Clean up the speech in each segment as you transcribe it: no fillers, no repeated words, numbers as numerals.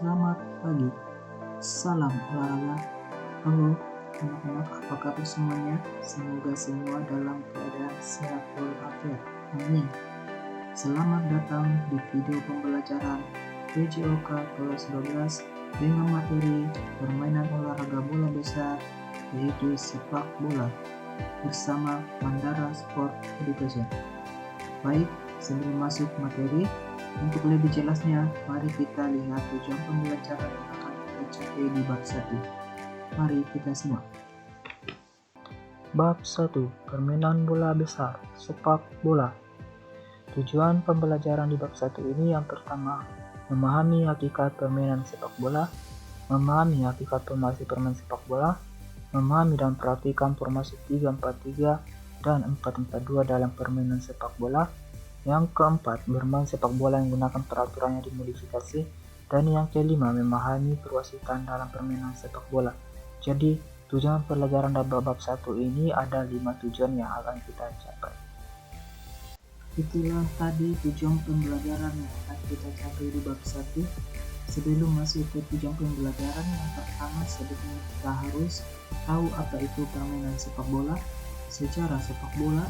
Selamat pagi, salam olahraga. Halo anak-anak, apa kabar semuanya? Semoga semua dalam keadaan sehat walafiat. Amin. Selamat datang di video pembelajaran PJOK kelas 12 dengan materi permainan olahraga bola besar, yaitu sepak bola, bersama Mandara Sport Education. Baik, sebelum masuk materi, untuk lebih jelasnya, mari kita lihat tujuan pembelajaran yang akan kita capai di bab 1. Mari kita simak. Bab 1. Permainan bola besar, sepak bola. Tujuan pembelajaran di bab 1 ini yang pertama, memahami hakikat permainan sepak bola, memahami hakikat formasi permain sepak bola, memahami dan perhatikan formasi 3-4-3 dan 4-4-2 dalam permainan sepak bola. Yang keempat, bermain sepak bola yang menggunakan peraturan yang dimodifikasi. Dan yang kelima, memahami perwasitan dalam permainan sepak bola. Jadi, tujuan pelajaran dalam bab 1 ini ada 5 tujuan yang akan kita capai. Itulah tadi tujuan pembelajaran yang akan kita capai di bab 1. Sebelum masuk ke tujuan pembelajaran, yang pertama sebetulnya kita harus tahu apa itu permainan sepak bola, sejarah sepak bola,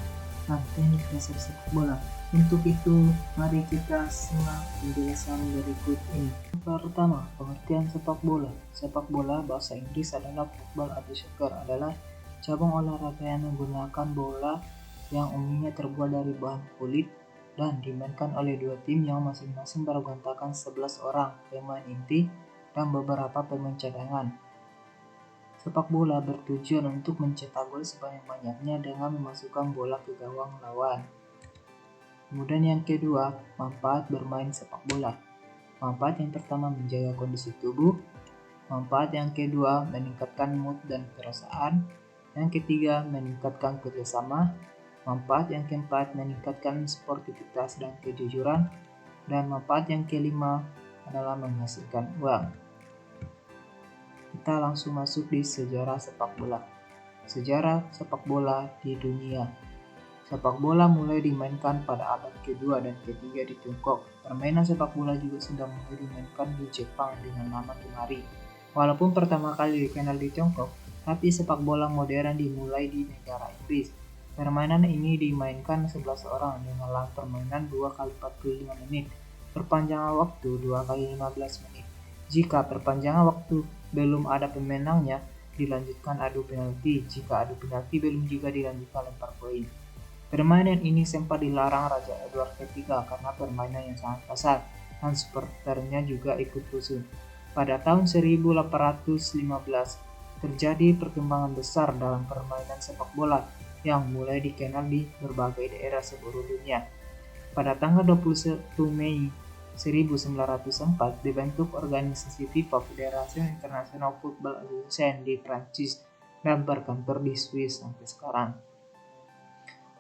dan teknik dasar sepak bola. Untuk itu, mari kita simak penjelasan berikut ini. Pertama, pengertian sepak bola. Sepak bola bahasa Inggris adalah football atau soccer, adalah cabang olahraga yang menggunakan bola yang umumnya terbuat dari bahan kulit dan dimainkan oleh dua tim yang masing-masing beranggotakan 11 orang pemain inti dan beberapa pemain cadangan. Sepak bola bertujuan untuk mencetak gol sebanyak-banyaknya dengan memasukkan bola ke gawang lawan. Kemudian yang kedua, manfaat bermain sepak bola. Manfaat yang pertama, menjaga kondisi tubuh. Manfaat yang kedua, meningkatkan mood dan perasaan. Yang ketiga, meningkatkan kerjasama. Manfaat yang keempat, meningkatkan sportivitas dan kejujuran. Dan manfaat yang kelima adalah menghasilkan uang. Kita langsung masuk di sejarah sepak bola. Sejarah sepak bola di dunia. Sepak bola mulai dimainkan pada abad kedua dan ketiga di Tiongkok. Permainan sepak bola juga sudah mulai dimainkan di Jepang dengan nama kemari. Walaupun pertama kali dikenal di Tiongkok, tapi sepak bola modern dimulai di negara Inggris. Permainan ini dimainkan 11 orang dengan lawan permainan 2 kali 45 menit, perpanjangan waktu 2 kali 15 menit. Jika perpanjangan waktu belum ada pemenangnya, dilanjutkan adu penalti. Jika adu penalti belum juga dilanjutkan lempar poin. Permainan ini sempat dilarang Raja Edward III karena permainan yang sangat kasar, dan supporternya juga ikut rusuh. Pada tahun 1815, terjadi perkembangan besar dalam permainan sepak bola yang mulai dikenal di berbagai daerah seluruh dunia. Pada tanggal 21 Mei 1904 dibentuk organisasi FIFA, Federasi Internasional Football Association di Prancis, dan berkantor di Swiss sampai sekarang.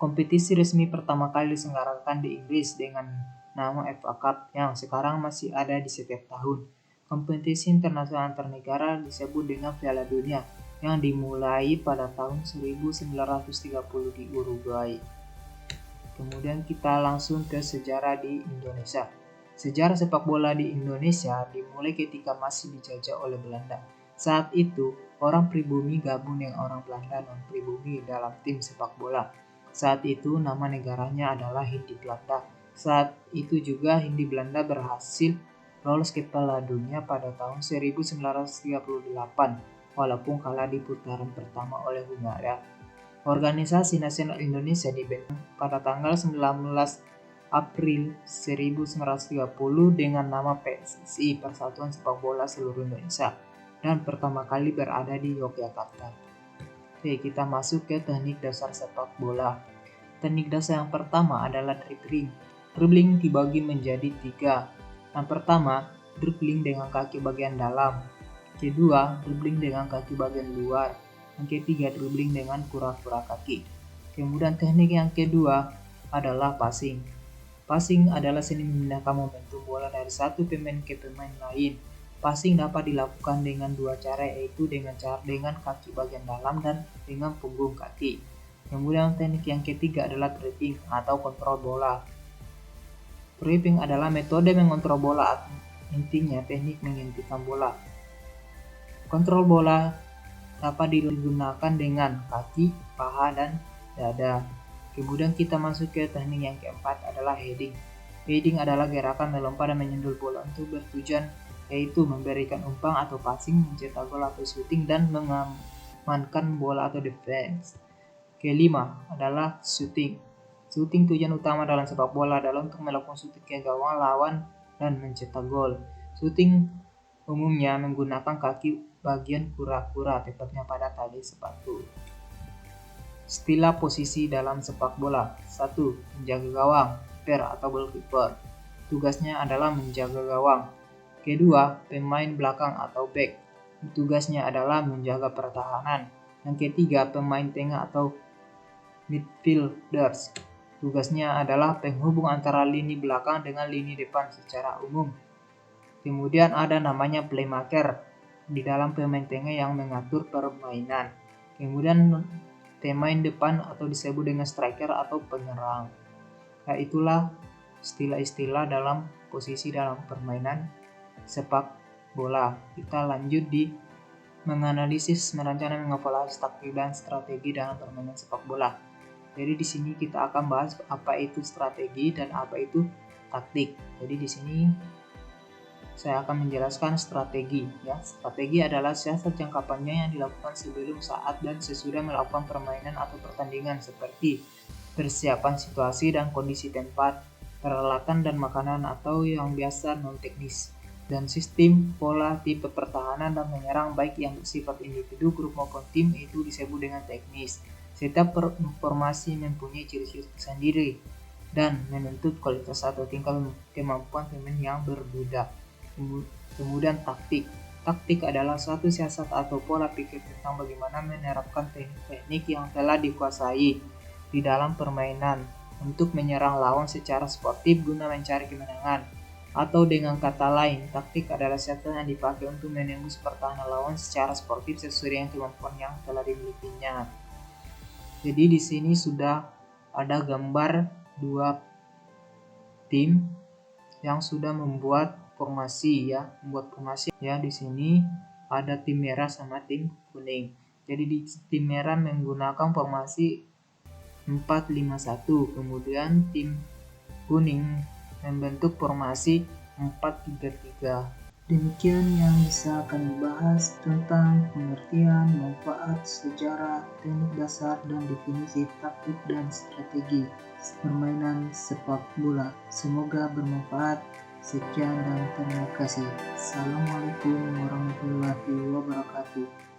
Kompetisi resmi pertama kali diselenggarakan di Inggris dengan nama FA Cup yang sekarang masih ada di setiap tahun. Kompetisi internasional antar negara disebut dengan Piala Dunia yang dimulai pada tahun 1930 di Uruguay. Kemudian kita langsung ke sejarah di Indonesia. Sejarah sepak bola di Indonesia dimulai ketika masih dijajah oleh Belanda. Saat itu, orang pribumi gabung dengan orang Belanda non-pribumi dalam tim sepak bola. Saat itu nama negaranya adalah Hindia Belanda. Saat itu juga Hindia Belanda berhasil lolos ke Piala Dunia pada tahun 1938 walaupun kalah di putaran pertama oleh Hungaria. Organisasi Nasional Indonesia dibentuk pada tanggal 19 April 1930 dengan nama PSSI, Persatuan Sepak Bola Seluruh Indonesia, dan pertama kali berada di Yogyakarta. Oke, kita masuk ke teknik dasar sepak bola. Teknik dasar yang pertama adalah dribbling. Dribbling dibagi menjadi 3. Yang pertama, dribbling dengan kaki bagian dalam. Kedua, dribbling dengan kaki bagian luar. Yang ketiga, dribbling dengan kura-kura kaki. Kemudian teknik yang kedua adalah passing. Passing adalah seni memindahkan momentum bola dari satu pemain ke pemain lain. Passing dapat dilakukan dengan dua cara, yaitu dengan kaki bagian dalam dan dengan punggung kaki. Kemudian teknik yang ketiga adalah tripping atau kontrol bola. Tripping adalah metode mengontrol bola intinya teknik menghentikan bola. Kontrol bola dapat digunakan dengan kaki, paha, dan dada. Kemudian kita masuk ke teknik yang keempat adalah heading. Heading adalah gerakan melompat dan menyundul bola untuk bertujuan yaitu memberikan umpan atau passing, mencetak gol atau shooting, dan mengamankan bola atau defense. Kelima adalah shooting. Shooting tujuan utama dalam sepak bola adalah untuk melakukan shooting ke gawang lawan dan mencetak gol. Shooting umumnya menggunakan kaki bagian kura-kura, tepatnya pada tali sepatu. Istilah posisi dalam sepak bola. 1. Menjaga gawang, keeper atau goalkeeper. Tugasnya adalah menjaga gawang. Kedua, pemain belakang atau back. Tugasnya adalah menjaga pertahanan. Yang ketiga, pemain tengah atau midfielders. Tugasnya adalah penghubung antara lini belakang dengan lini depan secara umum. Kemudian ada namanya playmaker di dalam pemain tengah yang mengatur permainan. Kemudian pemain depan atau disebut dengan striker atau penyerang. Nah, itulah istilah-istilah dalam posisi dalam permainan sepak bola. Kita lanjut di menganalisis, merencana, mengevaluasi taktik dan strategi dalam permainan sepak bola. Jadi di sini kita akan bahas apa itu strategi dan apa itu taktik. Jadi di sini saya akan menjelaskan strategi. Ya, strategi adalah siasat jangka panjang yang dilakukan sebelum, saat, dan sesudah melakukan permainan atau pertandingan seperti persiapan situasi dan kondisi tempat, peralatan dan makanan atau yang biasa non-teknis, dan sistem, pola, tipe pertahanan dan menyerang baik yang bersifat individu, grup maupun tim itu disebut dengan teknis. Setiap formasi mempunyai ciri-ciri sendiri dan menuntut kualitas atau tingkat kemampuan pemain yang berbeda. Kemudian taktik. Taktik adalah suatu siasat atau pola pikir tentang bagaimana menerapkan teknik yang telah dikuasai di dalam permainan untuk menyerang lawan secara sportif guna mencari kemenangan. Atau dengan kata lain, taktik adalah siasat yang dipakai untuk menembus pertahanan lawan secara sportif sesuai dengan kemampuan yang telah dimilikinya. Jadi di sini sudah ada gambar dua tim yang sudah membuat formasi ya, di sini ada tim merah sama tim kuning. Jadi di tim merah menggunakan formasi 4-5-1, kemudian tim kuning membentuk formasi 4-3-3. Demikian yang bisa kami bahas tentang pengertian, manfaat, sejarah, teknik dasar, dan definisi taktik dan strategi permainan sepak bola. Semoga bermanfaat. Sekian dan terima kasih. Assalamualaikum warahmatullahi wabarakatuh.